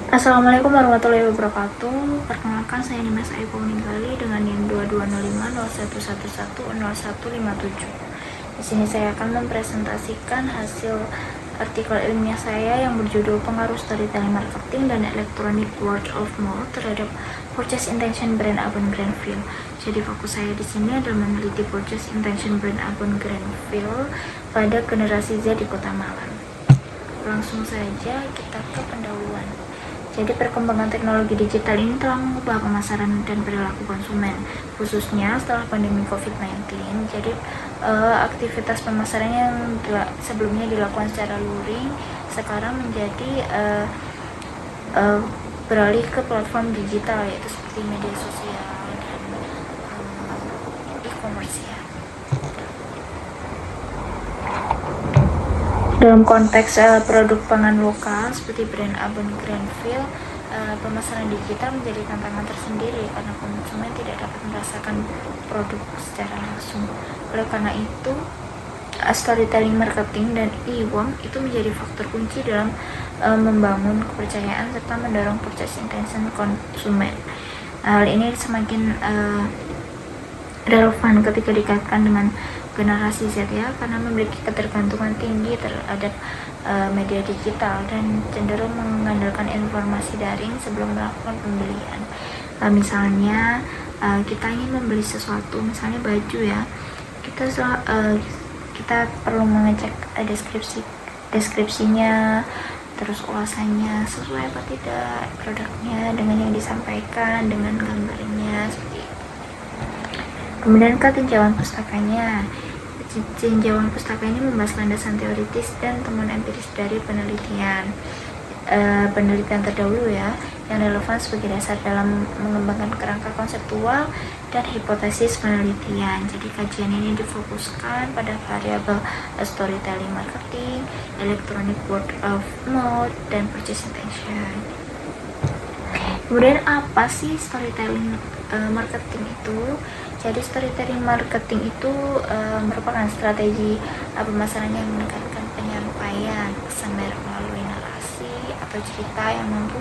Assalamualaikum warahmatullahi wabarakatuh. Perkenalkan, saya Nimas Aiko Ninggali dengan NIM 220501110157. Di sini saya akan mempresentasikan hasil artikel ilmiah saya yang berjudul Pengaruh Storytelling Marketing dan Electronic Word of Mouth terhadap Purchase Intention Brand Avon Greenfield. Jadi fokus saya di sini adalah meneliti Purchase Intention Brand Avon Greenfield pada generasi Z di Kota Malang. Langsung saja kita ke pendahuluan. Jadi perkembangan teknologi digital ini telah mengubah pemasaran dan perilaku konsumen, khususnya setelah pandemi COVID-19. Jadi aktivitas pemasaran yang sebelumnya dilakukan secara luring, sekarang menjadi beralih ke platform digital, yaitu seperti media sosial dan e-commerce ya. Dalam konteks produk pangan lokal seperti brand Avon Greenfield, pemasaran digital menjadi tantangan tersendiri karena konsumen tidak dapat merasakan produk secara langsung. Oleh karena itu, storytelling marketing dan e-worm itu menjadi faktor kunci dalam membangun kepercayaan serta mendorong purchase intention konsumen. Hal ini semakin relevan ketika dikaitkan dengan generasi Z ya, karena memiliki ketergantungan tinggi terhadap media digital dan cenderung mengandalkan informasi daring sebelum melakukan pembelian. Misalnya kita ingin membeli sesuatu, misalnya baju ya, kita perlu mengecek deskripsinya, terus ulasannya sesuai apa tidak produknya dengan yang disampaikan, dengan gambarnya seperti itu. Kemudian ke tinjauan pustakanya. Tinjauan pustaka ini membahas landasan teoritis dan temuan empiris dari penelitian terdahulu ya, yang relevan sebagai dasar dalam mengembangkan kerangka konseptual dan hipotesis penelitian. Jadi kajian ini difokuskan pada variabel storytelling marketing, electronic word of mouth, dan purchase intention. Kemudian apa sih storytelling marketing itu? Jadi storytelling marketing itu merupakan strategi pemasaran yang meningkatkan penyampaian pesan merek melalui narasi atau cerita yang mampu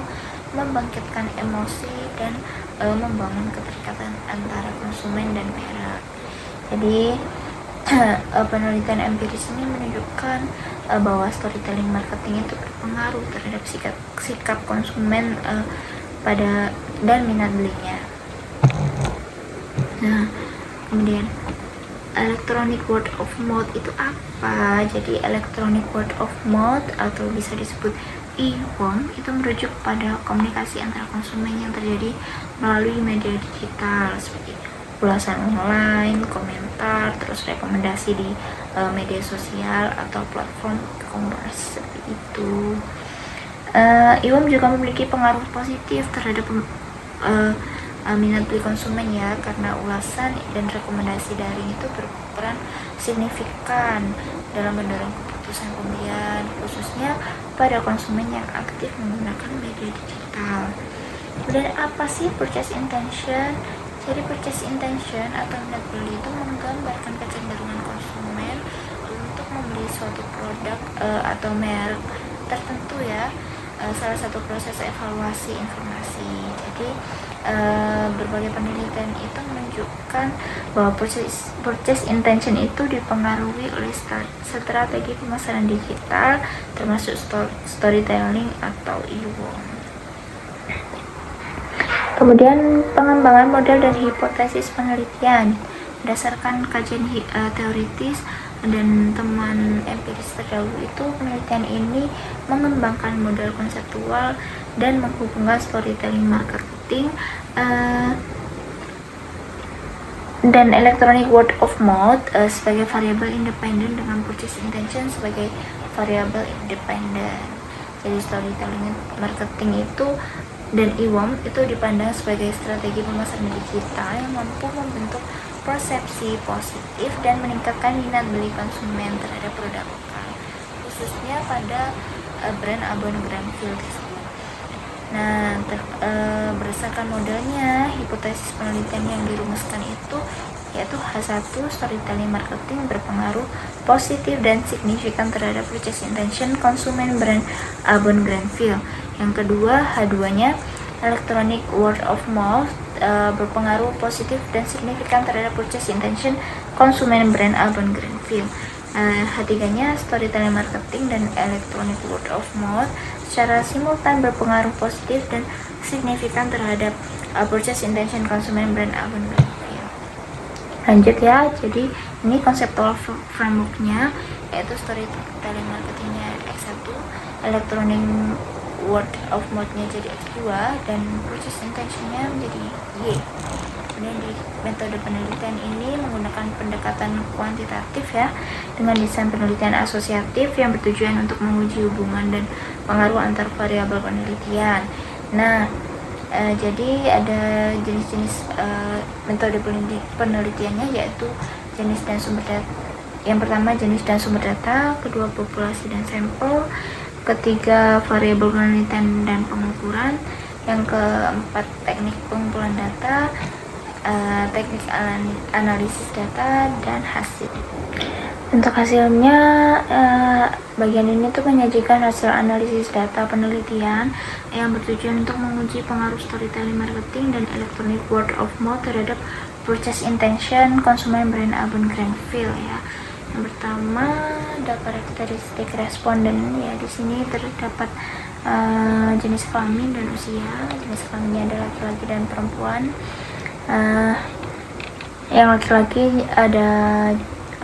membangkitkan emosi dan membangun keterikatan antara konsumen dan merek. Jadi penelitian empiris ini menunjukkan bahwa storytelling marketing itu berpengaruh terhadap sikap konsumen pada dan minat belinya. Nah, kemudian electronic word of mouth itu apa? Jadi electronic word of mouth atau bisa disebut e-worm itu merujuk pada komunikasi antara konsumen yang terjadi melalui media digital seperti ulasan online, komentar, terus rekomendasi di media sosial atau platform e-commerce seperti itu. E-worm juga memiliki pengaruh positif terhadap minat beli konsumen ya, karena ulasan dan rekomendasi daring itu berperan signifikan dalam mendorong keputusan pembelian, khususnya pada konsumen yang aktif menggunakan media digital. Kemudian apa sih purchase intention? Jadi purchase intention atau minat beli itu menggambarkan kecenderungan konsumen untuk membeli suatu produk atau merek tertentu ya. Salah satu proses evaluasi informasi. Jadi berbagai penelitian itu menunjukkan bahwa purchase intention itu dipengaruhi oleh strategi pemasaran digital termasuk storytelling atau e-worm. Kemudian pengembangan model dan hipotesis penelitian berdasarkan kajian teoritis dan temuan empiris terdahulu itu, penelitian ini mengembangkan model konseptual dan menghubungkan storytelling marketing dan electronic word of mouth sebagai variabel independen dengan purchase intention sebagai variabel independen. Jadi storytelling marketing itu dan e-worm itu dipandang sebagai strategi pemasaran digital yang mampu membentuk persepsi positif dan meningkatkan minat beli konsumen terhadap produk lokal, khususnya pada brand Avon Greenfield. Nah, berdasarkan modelnya, hipotesis penelitian yang dirumuskan itu yaitu H1, storytelling marketing berpengaruh positif dan signifikan terhadap purchase intention konsumen brand Avon Greenfield. Yang kedua, H2-nya electronic word of mouth, berpengaruh positif dan signifikan terhadap purchase intention konsumen brand Urban Greenfield. H3-nya storytelling marketing dan electronic word of mouth secara simultan berpengaruh positif dan signifikan terhadap purchase intention konsumen brand Urban Greenfield. Lanjut ya, jadi ini konseptual frameworknya, yaitu storytelling marketingnya X1, electronic word of mouth-nya jadi X2, dan purchase intention-nya menjadi Y. Kemudian di metode penelitian ini menggunakan pendekatan kuantitatif ya, dengan desain penelitian asosiatif yang bertujuan untuk menguji hubungan dan pengaruh antar variabel penelitian. Nah, jadi ada jenis-jenis metode penelitiannya, yaitu jenis dan sumber data. Yang pertama jenis dan sumber data, kedua populasi dan sampel, ketiga variabel penelitian dan pengukuran, yang keempat teknik pengumpulan data, teknik analisis data, dan hasil. Untuk hasilnya, bagian ini tuh menyajikan hasil analisis data penelitian yang bertujuan untuk menguji pengaruh storytelling marketing dan electronic word of mouth terhadap purchase intention konsumen brand Urban Greenfield ya. Yang pertama, ada karakteristik responden ya. Di sini terdapat jenis kelamin dan usia. Jenis kelaminnya adalah laki-laki dan perempuan. Yang laki-laki ada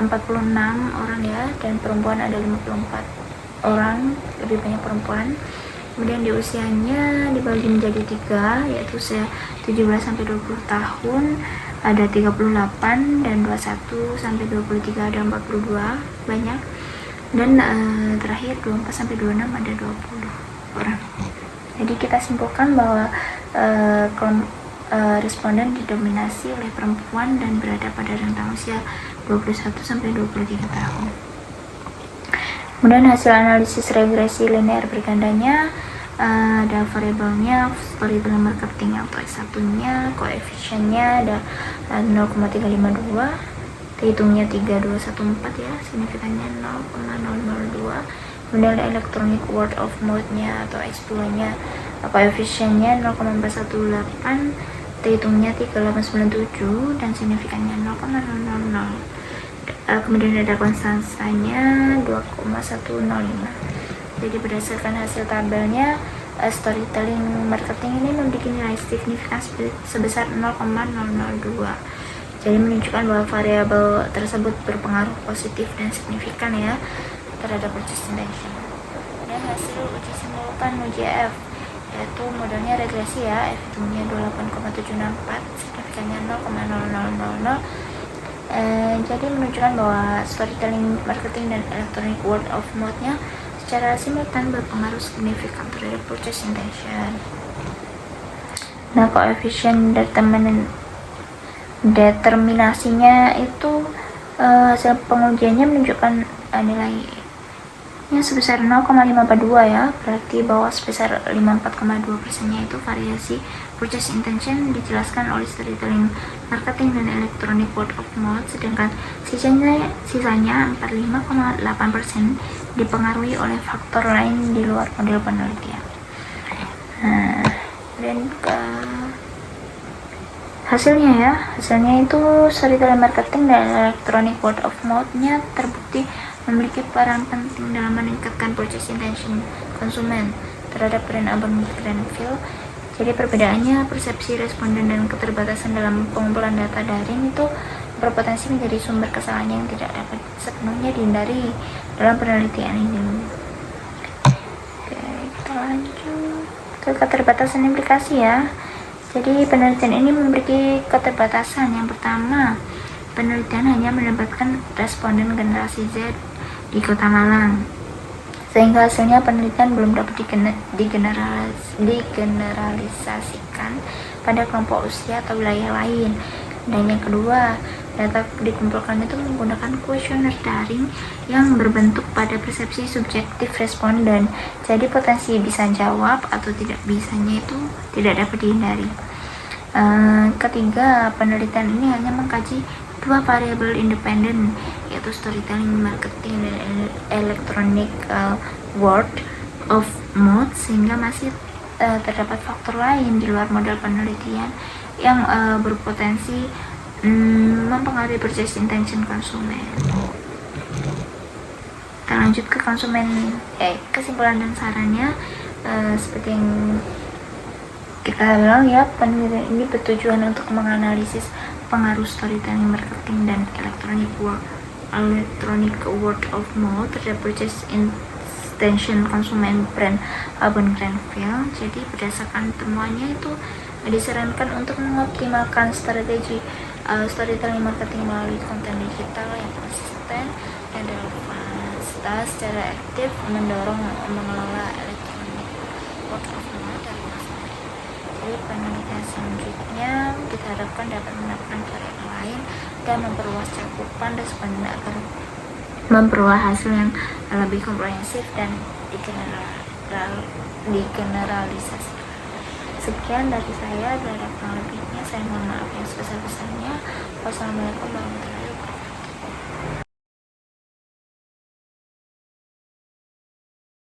46 orang ya, dan perempuan ada 54 orang, lebih banyak perempuan. Kemudian di usianya dibagi menjadi 3, yaitu usia 17 sampai 20 tahun ada 38, dan 21 sampai 23 ada 42, banyak. Dan terakhir 24 sampai 26 ada 20 orang. Jadi kita simpulkan bahwa responden didominasi oleh perempuan dan berada pada rentang usia 21 sampai 23 tahun. Kemudian hasil analisis regresi linear bergandanya, ada variabelnya storytelling marketing atau X1-nya, koefisiennya ada 0,352, hitungnya 3214 ya, signifikannya 0,002. Kemudian electronic word of mouth-nya atau X2-nya, koefisiennya 0,418, hitungnya 3897, dan signifikannya 0,000. Kemudian ada konstansanya 2,105. Jadi berdasarkan hasil tabelnya, storytelling marketing ini memiliki nilai signifikan sebesar 0,002. Jadi menunjukkan bahwa variabel tersebut berpengaruh positif dan signifikan ya terhadap purchase intention. Dan hasil uji simultan UJF, yaitu modelnya regresi ya, F-hitungnya 28,764, signifikannya 0,0000. Jadi menunjukkan bahwa storytelling marketing dan electronic word of mouth-nya secara simultan berpengaruh signifikan terhadap purchase intention. Nah, koefisien determinasinya itu hasil pengujiannya menunjukkan nilainya sebesar 0,542 ya, berarti bahwa sebesar 54,2%-nya itu variasi purchase intention dijelaskan oleh storytelling marketing dan electronic word of mouth, sedangkan sisanya 45,8% dipengaruhi oleh faktor lain di luar model penelitian. Dan hasilnya itu storytelling marketing dan electronic word of mouth-nya terbukti memiliki peran penting dalam meningkatkan purchase intention konsumen terhadap brand Urban Greenfield. Jadi perbedaannya, persepsi responden dan keterbatasan dalam pengumpulan data daring itu berpotensi menjadi sumber kesalahan yang tidak dapat sepenuhnya dihindari dalam penelitian ini. Oke, kita lanjut ke keterbatasan implikasi ya. Jadi penelitian ini memiliki keterbatasan. Yang pertama, penelitian hanya melibatkan responden generasi Z di Kota Malang, sehingga hasilnya penelitian belum dapat digeneralisasikan pada kelompok usia atau wilayah lain. Dan yang kedua, data dikumpulkan itu menggunakan kuesioner daring yang berbentuk pada persepsi subjektif responden, jadi potensi bisa jawab atau tidak bisanya itu tidak dapat dihindari. Ketiga, penelitian ini hanya mengkaji dua variabel independen, yaitu storytelling marketing dan electronic word of mouth, sehingga masih terdapat faktor lain di luar model penelitian yang berpotensi mempengaruhi purchase intention konsumen. Kita lanjut ke kesimpulan dan sarannya. Seperti yang kita bilang ya, penelitian ini bertujuan untuk menganalisis pengaruh storytelling marketing dan electronic word of mouth terhadap purchase intention konsumen brand Urban Greenfield. Jadi berdasarkan temuannya itu disarankan untuk mengoptimalkan strategi storytelling marketing melalui konten digital yang konsisten dan relevan, serta secara aktif mendorong mengelola electronic word of mouth dari masyarakat. Jadi penelitian selanjutnya kita harapkan dapat menemukan variabel lain dan memperluas cakupan responden agar memperoleh hasil yang lebih komprehensif dan digeneralisasi. Sekian dari saya, dan kurang lebihnya saya mohon maaf yang sebesar-besarnya. Wassalamualaikum warahmatullahi wabarakatuh.